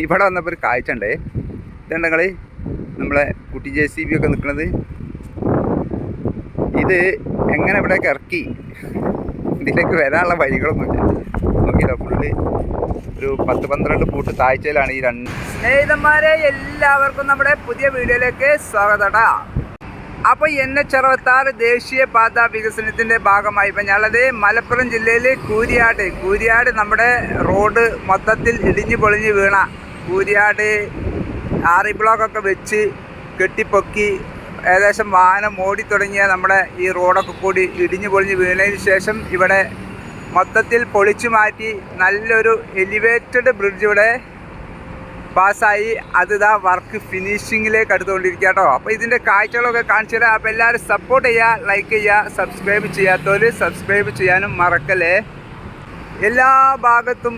ഇവിടെ വന്നപ്പോൾ ഒരു കാഴ്ച ഉണ്ടേ. ഇതുണ്ട് നിങ്ങൾ, നമ്മളെ കുട്ടി JCB ഒക്കെ നിൽക്കുന്നത്. ഇത് എങ്ങനെ ഇവിടേക്ക് ഇറക്കി, ഇതിലേക്ക് വരാനുള്ള വഴികളൊന്നുമില്ല. നോക്കിയില്ല, ഫുള്ള് ഒരു 10-12 ഫൂട്ട് താഴ്ചയിലാണ് ഈ രണ്ട്. സ്നേഹിതന്മാരെ, എല്ലാവർക്കും നമ്മുടെ പുതിയ വീഡിയോയിലേക്ക് സ്വാഗതം. അപ്പോൾ NH66 ദേശീയപാത വികസനത്തിൻ്റെ ഭാഗമായി ഇപ്പം ഞങ്ങളത് മലപ്പുറം ജില്ലയിൽ കൂരിയാട് നമ്മുടെ റോഡ് മൊത്തത്തിൽ ഇടിഞ്ഞു പൊളിഞ്ഞ് വീണ കൂരിയാട് ആറി ബ്ലോക്കൊക്കെ വെച്ച് കെട്ടിപ്പൊക്കി ഏകദേശം വാഹനം ഓടിത്തുടങ്ങിയ നമ്മുടെ ഈ റോഡൊക്കെ കൂടി ഇടിഞ്ഞു പൊളിഞ്ഞ് വീണതിന് ശേഷം ഇവിടെ മൊത്തത്തിൽ പൊളിച്ചു മാറ്റി നല്ലൊരു എലിവേറ്റഡ് ബ്രിഡ്ജ് ഇവിടെ പാസ്സായി. അതിതാ വർക്ക് ഫിനിഷിങ്ങിലേക്ക് അടുത്തുകൊണ്ടിരിക്കുക കേട്ടോ. അപ്പോൾ ഇതിൻ്റെ കാഴ്ചകളൊക്കെ കാണിച്ചു തരാം. അപ്പോൾ എല്ലാവരും സപ്പോർട്ട് ചെയ്യുക, ലൈക്ക് ചെയ്യുക, സബ്സ്ക്രൈബ് ചെയ്യാത്തവർ സബ്സ്ക്രൈബ് ചെയ്യാനും മറക്കല്ലേ. എല്ലാ ഭാഗത്തും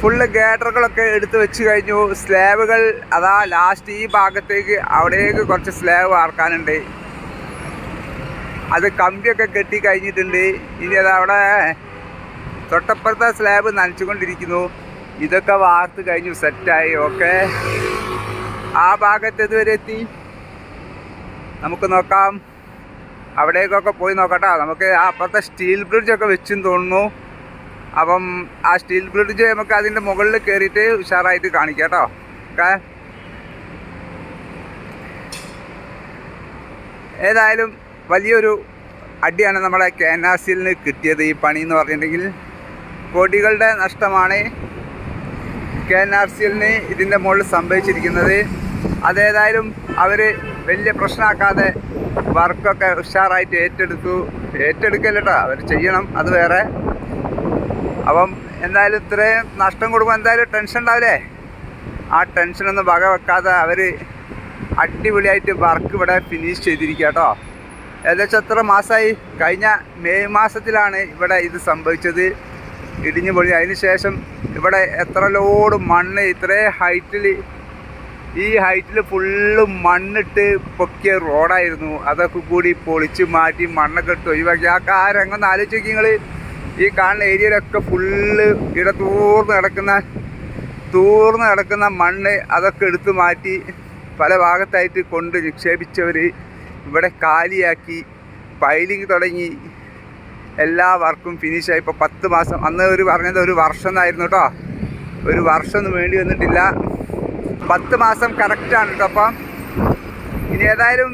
ഫുള്ള് ഗേറ്ററുകളൊക്കെ എടുത്ത് വെച്ച് കഴിഞ്ഞു. സ്ലാബുകൾ അതാ ലാസ്റ്റ് ഈ ഭാഗത്തേക്ക് അവിടേക്ക് കുറച്ച് സ്ലാബ് വാർക്കാനുണ്ട്. അത് കമ്പിയൊക്കെ കെട്ടി കഴിഞ്ഞിട്ടുണ്ട്. ഇനി അത് അവിടെ തൊട്ടപ്പുറത്തെ സ്ലാബ് നനച്ചുകൊണ്ടിരിക്കുന്നു. ഇതൊക്കെ വാർത്ത് കഴിഞ്ഞു, സെറ്റായി. ഓക്കെ, ആ ഭാഗത്ത് ഇതുവരെ എത്തി. നമുക്ക് നോക്കാം, അവിടേക്കൊക്കെ പോയി നോക്കട്ടോ. നമുക്ക് അപ്പുറത്തെ സ്റ്റീൽ ബ്രിഡ്ജൊക്കെ വെച്ചെന്ന് തോന്നുന്നു. അപ്പം ആ സ്റ്റീൽ ബ്രിഡ്ജ് നമുക്ക് അതിൻ്റെ മുകളിൽ കയറിയിട്ട് ഉഷാറായിട്ട് കാണിക്കാം കേട്ടോ. ഓക്കെ, ഏതായാലും വലിയൊരു അടിയാണ് നമ്മളെ KNRCയിൽ കിട്ടിയത്. ഈ പണി എന്ന് പറഞ്ഞിട്ടുണ്ടെങ്കിൽ കോടികളുടെ നഷ്ടമാണ് KNRCയിൽ ഇതിൻ്റെ മുകളിൽ സംഭവിച്ചിരിക്കുന്നത്. അതേതായാലും അവർ വലിയ പ്രശ്നമാക്കാതെ വർക്കൊക്കെ ഉഷാറായിട്ട് ഏറ്റെടുക്കല്ലോ. അവർ ചെയ്യണം, അത് വേറെ. അപ്പം എന്തായാലും ഇത്രയും നഷ്ടം കൊടുക്കുമ്പോൾ എന്തായാലും ടെൻഷൻ ഉണ്ടാവില്ലേ? ആ ടെൻഷനൊന്നും വക വെക്കാതെ അവർ അടിപൊളിയായിട്ട് വർക്ക് ഇവിടെ ഫിനിഷ് ചെയ്തിരിക്കുക കേട്ടോ. ഏകദേശം എത്ര മാസമായി? കഴിഞ്ഞ മെയ് മാസത്തിലാണ് ഇവിടെ ഇത് സംഭവിച്ചത്, ഇടിഞ്ഞു പൊളി. അതിന് ശേഷം ഇവിടെ എത്ര ലോഡ് മണ്ണ് ഇത്രയും ഈ ഹൈറ്റിൽ ഫുള്ള് മണ്ണിട്ട് പൊക്കിയ റോഡായിരുന്നു. അതൊക്കെ കൂടി പൊളിച്ച് മാറ്റി മണ്ണൊക്കെ എടുത്ത് ഒഴിവാക്കി. ആ രംഗം ആലോചിച്ച് നോക്കി നിങ്ങൾ. ഈ കാണുന്ന ഏരിയയിലൊക്കെ ഫുള്ള് തൂർന്ന് കിടക്കുന്ന മണ്ണ് അതൊക്കെ എടുത്ത് മാറ്റി പല ഭാഗത്തായിട്ട് കൊണ്ട് നിക്ഷേപിച്ചവർ ഇവിടെ കാലിയാക്കി പൈലിങ് തുടങ്ങി. എല്ലാ വർക്കും ഫിനിഷായി. ഇപ്പോൾ 10 മാസം, അന്ന് പറഞ്ഞത് 1 വർഷം എന്നായിരുന്നു കേട്ടോ. 1 വർഷമൊന്നും വേണ്ടി വന്നിട്ടില്ല, 10 മാസം കറക്റ്റാണ് കേട്ടോ. അപ്പം ഇനി ഏതായാലും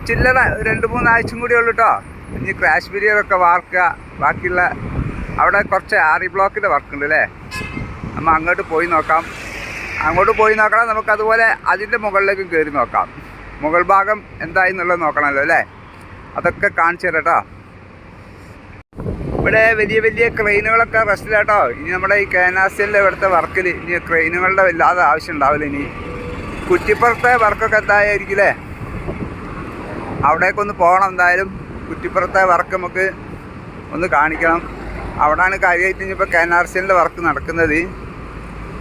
ചില്ലറ 2-3 ആഴ്ചയും കൂടി ഉള്ളൂ കേട്ടോ. ഇനി ക്രാഷ് ബിരിയറൊക്കെ വാർക്കുക. ബാക്കിയുള്ള അവിടെ കുറച്ച് ആറി ബ്ലോക്കിൻ്റെ വർക്കുണ്ട് അല്ലേ. നമ്മൾ അങ്ങോട്ട് പോയി നോക്കാം. നമുക്കതുപോലെ അതിൻ്റെ മുകളിലേക്ക് കയറി നോക്കാം. മുകൾ ഭാഗം എന്തായി എന്നുള്ളത് നോക്കണമല്ലോ അല്ലേ. അതൊക്കെ കാണിച്ചു തരാം കേട്ടോ. ഇവിടെ വലിയ ക്രെയിനുകളൊക്കെ റെസ്റ്റിലാട്ടോ. ഇനി നമ്മുടെ ഈ KNRCയിലെ ഇവിടുത്തെ വർക്കിൽ ഇനി ക്രെയിനുകളുടെ വല്ലാതെ ആവശ്യം ഉണ്ടാവില്ല. ഇനി കുറ്റിപ്പുറത്തെ വർക്കൊക്കെ എന്തായിരിക്കില്ലേ, അവിടേക്കൊന്ന് പോകണം. എന്തായാലും കുറ്റിപ്പുറത്തെ വർക്ക് നമുക്ക് ഒന്ന് കാണിക്കണം. അവിടെയാണ് കാര്യമായിട്ട് ഇനിയിപ്പോൾ KNRCയിലെ വർക്ക് നടക്കുന്നത്.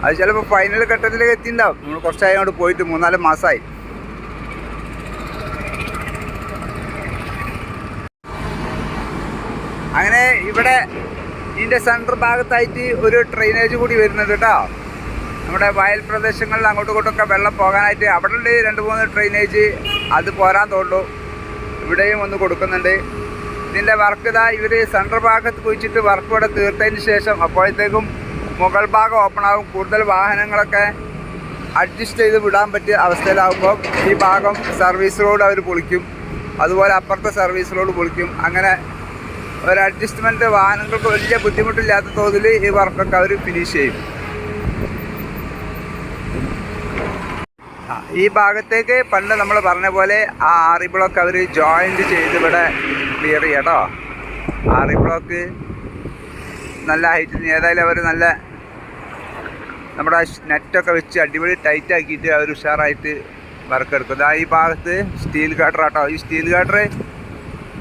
അത് ചിലപ്പോൾ ഫൈനൽ ഘട്ടത്തിലേക്ക് എത്തിയിട്ടുണ്ടാവും. നമ്മൾ കുറച്ചായി അങ്ങോട്ട് പോയിട്ട് 3-4 മാസമായി. അങ്ങനെ ഇവിടെ ഇതിൻ്റെ സെൻട്രൽ ഭാഗത്തായിട്ട് ഒരു ഡ്രെയിനേജ് കൂടി വരുന്നുണ്ട് കേട്ടോ. നമ്മുടെ വയൽ പ്രദേശങ്ങളിൽ അങ്ങോട്ടും ഇങ്ങോട്ടൊക്കെ വെള്ളം പോകാനായിട്ട് അവിടെ ഉണ്ട് 2-3 ഡ്രെയിനേജ്. അത് പോരാൻ തോന്നുന്നു. ഇവിടെയും ഒന്ന് കൊടുക്കുന്നുണ്ട്. ഇതിൻ്റെ വർക്ക് ഇതാ ഇവർ സെൻട്രൽ ഭാഗത്ത് കുഴിച്ചിട്ട് വർക്ക് ഇവിടെ തീർത്തതിന് ശേഷം അപ്പോഴത്തേക്കും മുകൾ ഭാഗം ഓപ്പൺ ആകും. കൂടുതൽ വാഹനങ്ങളൊക്കെ അഡ്ജസ്റ്റ് ചെയ്ത് വിടാൻ പറ്റിയ അവസ്ഥയിലാകുമ്പോൾ ഈ ഭാഗം സർവീസ് റോഡ് അവർ പൊളിക്കും. അതുപോലെ അപ്പുറത്തെ സർവീസ് റോഡ് പൊളിക്കും. അങ്ങനെ ഒരു അഡ്ജസ്റ്റ്മെൻറ്റ് വാഹനങ്ങൾക്ക് വലിയ ബുദ്ധിമുട്ടില്ലാത്ത തോതിൽ ഈ വർക്കൊക്കെ അവർ ഫിനിഷ് ചെയ്യും. ഈ ഭാഗത്തേക്ക് പണ്ട് നമ്മൾ പറഞ്ഞ പോലെ ആ ആറി ബ്ലോക്ക് അവർ ജോയിൻറ്റ് ചെയ്ത് ഇവിടെ ക്ലിയർ ചെയ്യാം കേട്ടോ. ആറി ബ്ലോക്ക് നല്ല ഹൈറ്റിൽ ഏതായാലും അവർ നല്ല നമ്മുടെ നെറ്റൊക്കെ വെച്ച് അടിപൊളി ടൈറ്റ് ആക്കിയിട്ട് അവർ ഉഷാറായിട്ട് വർക്ക് എടുക്കും. ഈ ഭാഗത്ത് സ്റ്റീൽ ഗാർഡർ കേട്ടോ. ഈ സ്റ്റീൽ ഗാർഡർ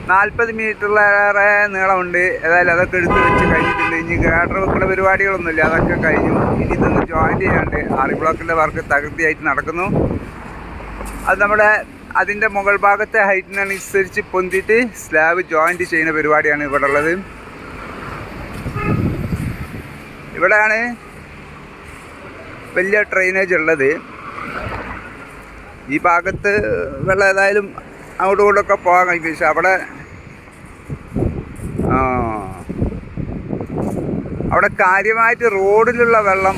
40 മീറ്ററിലേറെ നീളമുണ്ട്. ഏതായാലും അതൊക്കെ എടുത്ത് വെച്ച് കഴിഞ്ഞിട്ടുണ്ട്. ഇനി ഗാർഡർ വെക്കുന്ന പരിപാടികളൊന്നുമില്ല, അതൊക്കെ കഴിഞ്ഞു. ഇനി ഇതൊന്ന് ജോയിൻറ്റ് ചെയ്യാണ്ട് ആറി ബ്ലോക്കിൻ്റെ വർക്ക് തകൃതിയായിട്ട് നടക്കുന്നു. അത് നമ്മുടെ അതിൻ്റെ മുകൾ ഭാഗത്തെ ഹൈറ്റിനനുസരിച്ച് പൊന്തിയിട്ട് സ്ലാബ് ജോയിൻറ്റ് ചെയ്യുന്ന പരിപാടിയാണ് ഇവിടെ ഉള്ളത്. ഇവിടെയാണ് വലിയ ഡ്രെയിനേജ് ഉള്ളത്. ഈ ഭാഗത്ത് വെള്ളം ഏതായാലും അങ്ങോട്ടും ഇങ്ങോട്ടൊക്കെ പോകാൻ കഴിയും. പക്ഷെ അവിടെ കാര്യമായിട്ട് റോഡിലുള്ള വെള്ളം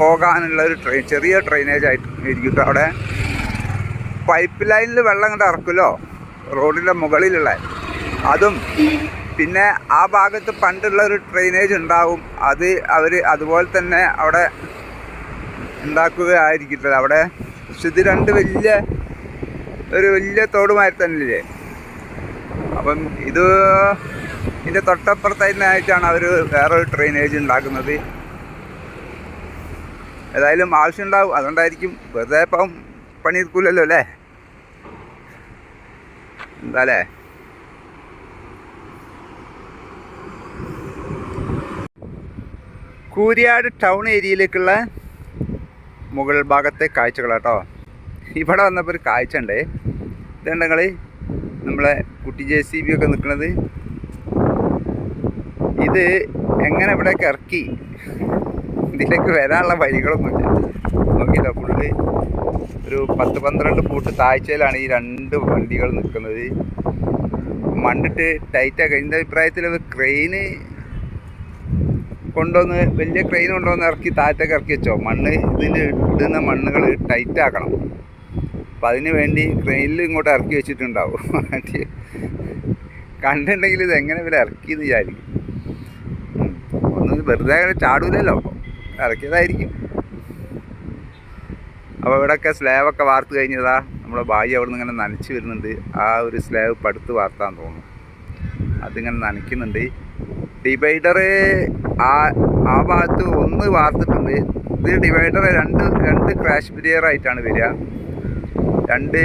പോകാനുള്ള ഒരു ചെറിയ ഡ്രെയിനേജ് ആയിട്ട് ഇരിക്കും. അവിടെ പൈപ്പ് ലൈനിൽ വെള്ളം കണ്ട് ഇറക്കുമല്ലോ റോഡിൻ്റെ മുകളിലുള്ള അതും, പിന്നെ ആ ഭാഗത്ത് പണ്ടുള്ള ഒരു ഡ്രെയിനേജ് ഉണ്ടാവും, അത് അവർ അതുപോലെ തന്നെ അവിടെ ഉണ്ടാക്കുകയായിരിക്കില്ല അവിടെ. പക്ഷെ ഇത് രണ്ട് വലിയ തോടുമായി തന്നെയില്ലേ. അപ്പം ഇതിൻ്റെ തൊട്ടപ്പുറത്തായിട്ടാണ് അവർ വേറൊരു ഡ്രെയിനേജ് ഉണ്ടാക്കുന്നത്. ഏതായാലും ആവശ്യമുണ്ടാവും, അതുകൊണ്ടായിരിക്കും. വെറുതെ ഇപ്പം പണിയെടുക്കില്ലല്ലോ അല്ലേ, എന്താല്ലേ. കൂരിയാട് ടൗൺ ഏരിയയിലേക്കുള്ള മുകൾ ഭാഗത്തെ കാഴ്ചകളാട്ടോ. ഇവിടെ വന്നപ്പോൾ ഒരു കാഴ്ച ഉണ്ട്. ഇതുണ്ടെങ്കിൽ നമ്മളെ കുട്ടി JCB ഒക്കെ നിൽക്കുന്നത്. ഇത് എങ്ങനെ ഇവിടേക്ക് ഇറക്കി ഇതിലേക്ക് വരാനുള്ള വഴികളൊന്നുമില്ല. നോക്കിയില്ല, ഫുള്ള് ഒരു 10-12 ഫൂട്ട് താഴ്ചയിലാണ് ഈ 2 വണ്ടികൾ നിൽക്കുന്നത്. മണ്ണിട്ട് ടൈറ്റാക്കുക. എൻ്റെ അഭിപ്രായത്തിൽ ക്രെയിന് കൊണ്ടുവന്ന് വലിയ ക്രെയിൻ കൊണ്ടുവന്ന് ഇറക്കി താഴത്തേക്ക് ഇറക്കി വെച്ചോ. ഇതിൽ ഇടുന്ന മണ്ണുകൾ ടൈറ്റ് ആക്കണം. അപ്പം അതിന് വേണ്ടി ക്രെയിനിൽ ഇങ്ങോട്ട് ഇറക്കി വെച്ചിട്ടുണ്ടാവും. കണ്ടിട്ടുണ്ടെങ്കിൽ ഇത് എങ്ങനെ ഇവരെ ഇറക്കിയെന്ന് വിചാരിക്കും. ഒന്നും വെറുതെ ചാടൂലല്ലോ, ഇറക്കിയതായിരിക്കും. അപ്പോൾ ഇവിടെയൊക്കെ സ്ലാബൊക്കെ വാർത്ത് കഴിഞ്ഞതാ. നമ്മുടെ ഭായി അവിടെ നിന്ന് ഇങ്ങനെ നനച്ച് വരുന്നുണ്ട്. ആ ഒരു സ്ലാബ് പടുത്ത് വാർത്താൻ തോന്നുന്നു. അതിങ്ങനെ നനയ്ക്കുന്നുണ്ട്. ഡിവൈഡർ ആ ഭാഗത്ത് ഒന്ന് വാർത്തിട്ടുണ്ട്. ഇത് ഡിവൈഡർ രണ്ട് ക്രാഷ് ബാരിയർ ആയിട്ടാണ് വരിക. 2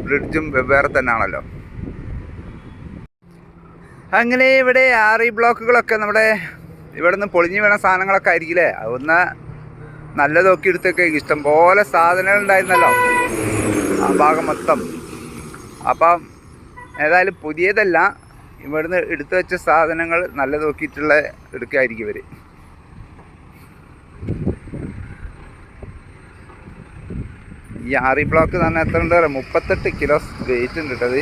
ബ്രിഡ്ജും വെവ്വേറെ തന്നെയാണല്ലോ. അങ്ങനെ ഇവിടെ RE ബ്ലോക്കുകളൊക്കെ നമ്മുടെ ഇവിടെ നിന്ന് പൊളിഞ്ഞു വീണ സാധനങ്ങളൊക്കെ ആയിരിക്കില്ലേ. അതൊന്ന് നല്ല നോക്കിയെടുത്തൊക്കെ ഇഷ്ടംപോലെ സാധനങ്ങൾ ഉണ്ടായിരുന്നല്ലോ ആ ഭാഗം മൊത്തം. അപ്പം ഏതായാലും പുതിയതല്ല, ഇവിടുന്ന് എടുത്തു വെച്ച സാധനങ്ങൾ നല്ല നോക്കിയിട്ടുള്ള എടുക്കുകയായിരിക്കും ഇവർ. ഈ RE ബ്ലോക്ക് തന്നെ എത്ര ഉണ്ട്? 38 കിലോ വെയിറ്റ് ഉണ്ട് കേട്ടത്.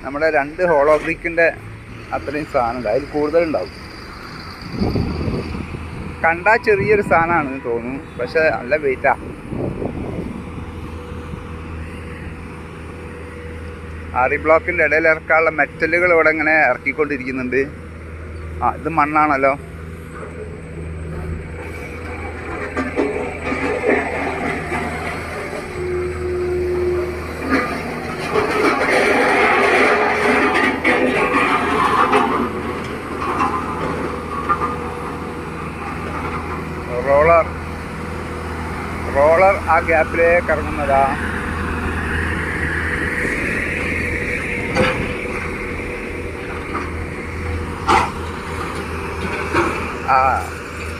നമ്മുടെ 2 ഹോളോ ബ്രിക്കിൻ്റെ അത്രയും സാധനമുണ്ട്. അതിൽ കൂടുതലുണ്ടാവും. കണ്ടാൽ ചെറിയൊരു സാധനമാണെന്ന് തോന്നുന്നു, പക്ഷെ നല്ല വെയിറ്റാ. RE ബ്ലോക്കിൻ്റെ ഇടയിൽ ഇറക്കാനുള്ള മെറ്റലുകൾ ഇവിടെ ഇങ്ങനെ ഇറക്കിക്കൊണ്ടിരിക്കുന്നുണ്ട്. ഇത് മണ്ണാണല്ലോ. റോളർ ആ ഗ്യാപ്പിലേക്ക് ഇറങ്ങുന്നതാ.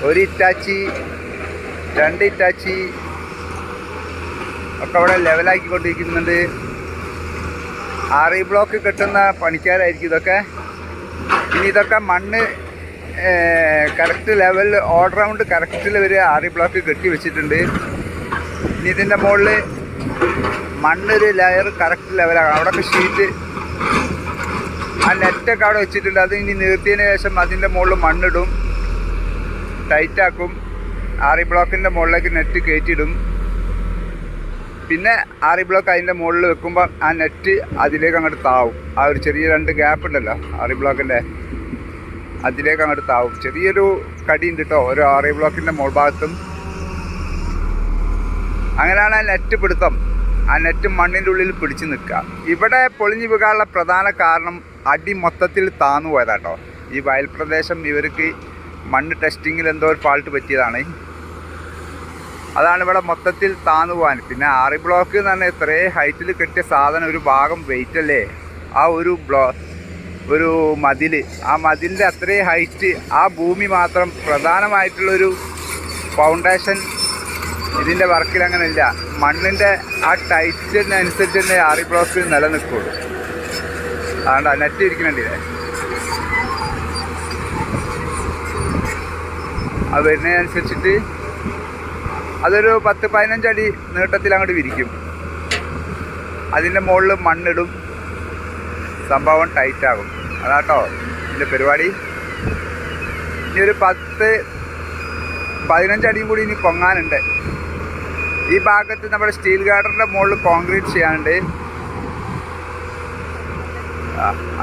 ഒരു ഇറ്റാച്ചി 2 ഇറ്റാച്ചി ഒക്കെ അവിടെ ലെവലാക്കിക്കൊണ്ടിരിക്കുന്നുണ്ട്. RE ബ്ലോക്ക് കെട്ടുന്ന പണിക്കാരായിരിക്കും ഇതൊക്കെ. ഇനി ഇതൊക്കെ മണ്ണ് കറക്റ്റ് ലെവലിൽ ഓൾറൗണ്ട് കറക്റ്റിൽ ഒരു RE ബ്ലോക്ക് കെട്ടി വെച്ചിട്ടുണ്ട്. ഇനി ഇതിൻ്റെ മുകളിൽ മണ്ണൊരു ലെയർ കറക്റ്റ് ലെവലാക്കണം. അവിടെയൊക്കെ ഷീറ്റ് ആ നെറ്റൊക്കെ അവിടെ വെച്ചിട്ടുണ്ട്. അത് ഇനി നിർത്തിയതിന് ശേഷം അതിൻ്റെ മുകളിൽ മണ്ണിടും, ടൈറ്റാക്കും. RE ബ്ലോക്കിൻ്റെ മുകളിലേക്ക് നെറ്റ് കയറ്റിയിടും. പിന്നെ RE ബ്ലോക്ക് അതിൻ്റെ മുകളിൽ വെക്കുമ്പോൾ ആ നെറ്റ് അതിലേക്ക് അങ്ങോട്ട് താവും. ആ ഒരു ചെറിയ 2 ഗ്യാപ്പ് ഉണ്ടല്ലോ RE ബ്ലോക്കിൻ്റെ, അതിലേക്ക് അങ്ങോട്ട് താവും. ചെറിയൊരു കടി ഉണ്ട് കേട്ടോ ഓരോ RE ബ്ലോക്കിൻ്റെ മുകൾ ഭാഗത്തും. അങ്ങനെയാണ് ആ നെറ്റ് പിടുത്തം. ആ നെറ്റ് മണ്ണിൻ്റെ ഉള്ളിൽ പിടിച്ച് നിൽക്കുക. ഇവിടെ പൊളിഞ്ഞു വീഴാനുള്ള പ്രധാന കാരണം അടി മൊത്തത്തിൽ താന്നു പോയതാട്ടോ. ഈ വയൽ പ്രദേശം ഇവർക്ക് മണ്ണ് ടെസ്റ്റിങ്ങിൽ എന്തോ ഒരു ഫാൾട്ട് പറ്റിയതാണ്. അതാണ് ഇവിടെ മൊത്തത്തിൽ താന്നു പോകാൻ. പിന്നെ RE ബ്ലോക്ക് എന്ന് പറഞ്ഞാൽ ഇത്രയും ഹൈറ്റിൽ കെട്ടിയ സാധനം ഒരു ഭാഗം വെയിറ്റ് അല്ലേ. ആ ഒരു മതിൽ, ആ മതിലിൻ്റെ അത്രയും ഹൈറ്റ്, ആ ഭൂമി മാത്രം പ്രധാനമായിട്ടുള്ളൊരു ഫൗണ്ടേഷൻ ഇതിൻ്റെ വർക്കിൽ അങ്ങനെ ഇല്ല. മണ്ണിൻ്റെ ആ ടൈറ്റിനനുസരിച്ച് തന്നെ RE ബ്ലോക്ക് നിലനിൽക്കുള്ളൂ. അതുകൊണ്ട് നെറ്റ് ഇരിക്കുന്നുണ്ടല്ലേ. അത് വരുന്നതിനനുസരിച്ചിട്ട് അതൊരു 10-15 അടി നീട്ടത്തിൽ അങ്ങോട്ട് വിരിക്കും. അതിൻ്റെ മുകളിൽ മണ്ണിടും, സംഭവം ടൈറ്റാകും. അതാട്ടോ ഇതിൻ്റെ പരിപാടി. ഇനി ഒരു 10-15 അടിയും കൂടി ഇനി പൊങ്ങാനുണ്ട്. ഈ ഭാഗത്ത് നമ്മുടെ സ്റ്റീൽ ഗാർഡറിൻ്റെ മുകളിൽ കോൺക്രീറ്റ് ചെയ്യാനുണ്ട്.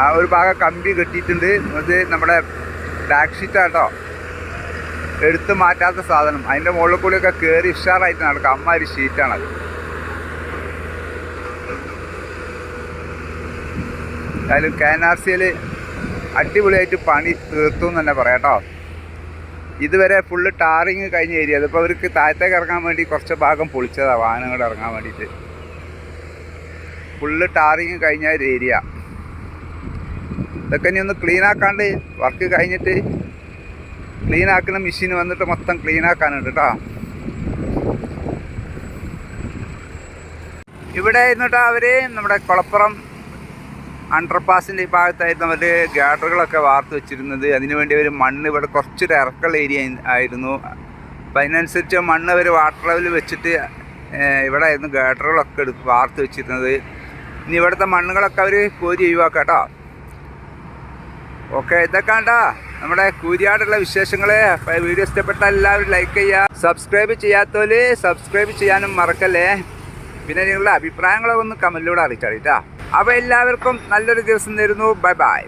ആ ഒരു ഭാഗം കമ്പി കെട്ടിയിട്ടുണ്ട്. അത് നമ്മുടെ ബ്ലാക്ക് ഷീറ്റാട്ടോ, എടുത്ത് മാറ്റാത്ത സാധനം. അതിൻ്റെ മുകളിൽ കൂടിയൊക്കെ കയറി ഉഷാറായിട്ട് നടക്കാം. അമ്മാതിരി ഷീറ്റാണത്. എന്തായാലും KNRCയിൽ അടിപൊളിയായിട്ട് പണി തീർത്തു എന്ന് തന്നെ പറയാം കേട്ടോ. ഇതുവരെ ഫുള്ള് ടാറിങ് കഴിഞ്ഞ ഏരിയ. അതിപ്പോൾ അവർക്ക് താഴത്തേക്ക് ഇറങ്ങാൻ വേണ്ടി കുറച്ച് ഭാഗം പൊളിച്ചതാണ്, വാഹനങ്ങൾ ഇറങ്ങാൻ വേണ്ടിയിട്ട്. ഫുള്ള് ടാറിങ് കഴിഞ്ഞ ഒരു ഏരിയ. ഇതൊക്കെ ഇനി ഒന്ന് ക്ലീനാക്കാണ്ട് വർക്ക് കഴിഞ്ഞിട്ട് ക്ലീനാക്കുന്ന മെഷീൻ വന്നിട്ട് മൊത്തം ക്ലീനാക്കാനുണ്ട് കേട്ടോ. ഇവിടെ ഇരുന്നിട്ട് അവർ നമ്മുടെ കുളപ്പുറം അണ്ടർപാസിൻ്റെ ഈ ഭാഗത്തായിരുന്നു അവർ ഗാഡറുകളൊക്കെ വാർത്ത് വെച്ചിരുന്നത്. അതിനുവേണ്ടി അവർ മണ്ണ് ഇവിടെ കുറച്ചൊരു ഇറക്കുള്ള ഏരിയ ആയിരുന്നു. അപ്പം അതിനനുസരിച്ച് മണ്ണ് അവർ വാട്ടർ ലെവൽ വെച്ചിട്ട് ഇവിടെ ആയിരുന്നു ഗാഡറുകളൊക്കെ വാർത്ത് വെച്ചിരുന്നത്. ഇനി ഇവിടുത്തെ മണ്ണുകളൊക്കെ അവർ കോരി ഒഴിവാക്കാം കേട്ടോ. ഓക്കെ, ഇതൊക്കെ കണ്ടാ നമ്മുടെ കൂരിയാടുള്ള വിശേഷങ്ങൾ. വീഡിയോ ഇഷ്ടപ്പെട്ടാൽ എല്ലാവരും ലൈക്ക് ചെയ്യുക. സബ്സ്ക്രൈബ് ചെയ്യാത്തവർ സബ്സ്ക്രൈബ് ചെയ്യാനും മറക്കല്ലേ. പിന്നെ നിങ്ങളുടെ അഭിപ്രായങ്ങളൊക്കെ ഒന്ന് കമൻറ്റിലൂടെ അറിയിച്ചാൽ കേട്ടോ. അപ്പോൾ എല്ലാവർക്കും നല്ലൊരു ദിവസം നേരുന്നു. Bye bye.